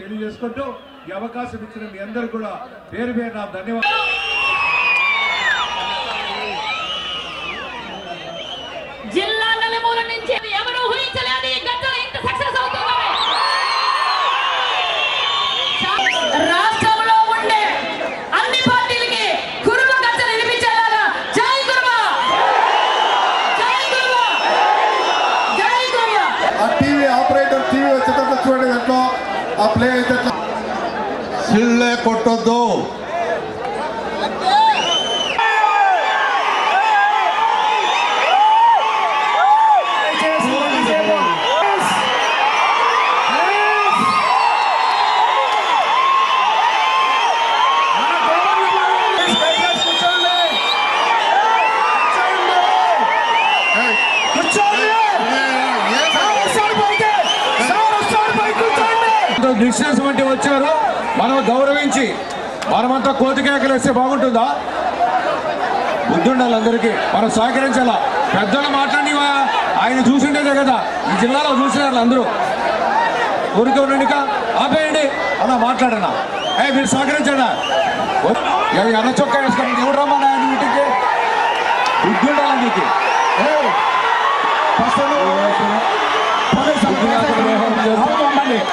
తెలియజేసుకుంటూ ఈ అవకాశం ఇచ్చిన మీ అందరూ కూడా పేరు పేరు నా ధన్యవాదాలు. జిల్లా నలుమూల నుంచి ఎవరు ఊహించలేని గంటలు ఇంత సక్సెస్ అవుతుందని రాష్ట్రంలో ఉండే అన్ని పార్టీలకి కురుమ గంటలు వినిపించేలాగా జై కురుమ, జై కురుమ, జై కురుమ. ఆ టీవీ ఆపరేటర్ టీవీ వచ్చేటప్పుడు చూడండి, దాంట్లో ఆ ప్లే అయితే సిళ్ళే కొట్టొద్దు. డిస్టెన్స్ వంటి వచ్చారు, మనం గౌరవించి మనమంతా కోతికేకలేస్తే బాగుంటుందా? బుద్ధి ఉండాలి అందరికీ, మనం సహకరించాలా. పెద్దలు మాట్లాడివా ఆయన చూసిండేదే కదా, ఈ జిల్లాలో చూసినారు అందరూ. ఊరికే ఉండండి, ఆపేయండి అలా మాట్లాడనా. మీరు సహకరించాడా? ఎర్ర చొక్కా వేసుకోండి, ఎవరు రమ్మన్నా ఇంటికి. బుద్ధి ఉండాలి నీకు.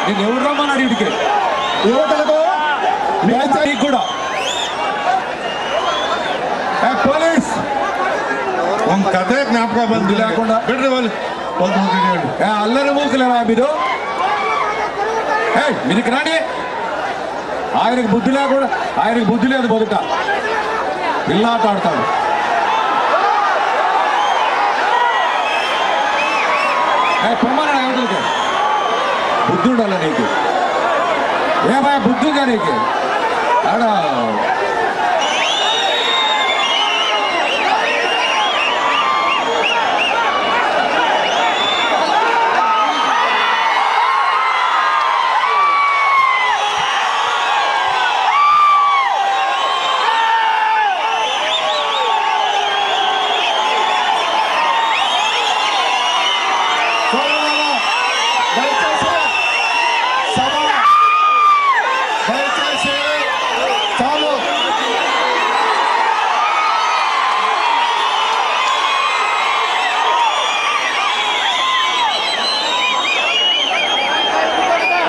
నేను ఎవరు రమ్మన్నాడు ఇంటికి కూడా. పోలీస్ కథే జ్ఞాపక బంధు లేకుండా అల్లరి మూకులేవా మీరు? మీకు రాని. ఆయనకు బుద్ధి లేకుండా, ఆయనకు బుద్ధి లేదు, బదుట పిల్లాట ఆడతాడు. పొమ్మన్నా ఎవరికి బుద్ధి ఉండాలి నీకు. ఏమా బుద్ధి ఉందా నీకు? ఆడ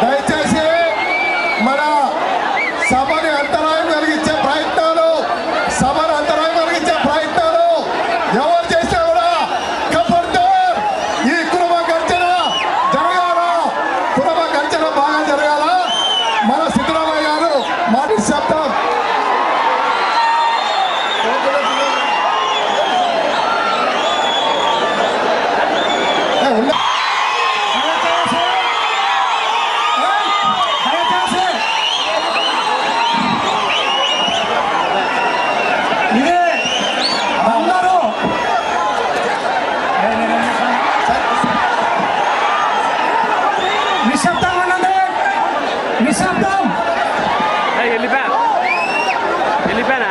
దయచేసి మన సభని అంతరాయం కలిగించే ప్రయత్నాలు, సభను అంతరాయం కలిగించే ప్రయత్నాలు ఎవరు చేసినా కూడా ఖబర్దార్. ఈ కుటుంబ గర్జన జరగాల, కుటుంబ గర్జన బాగా జరగాల. మన సిద్ధరామయ్య గారు మాట శబ్దం నిశ్శబ్దం ఉండండి, నిశ్శబ్దం. వెళ్ళిపోయానా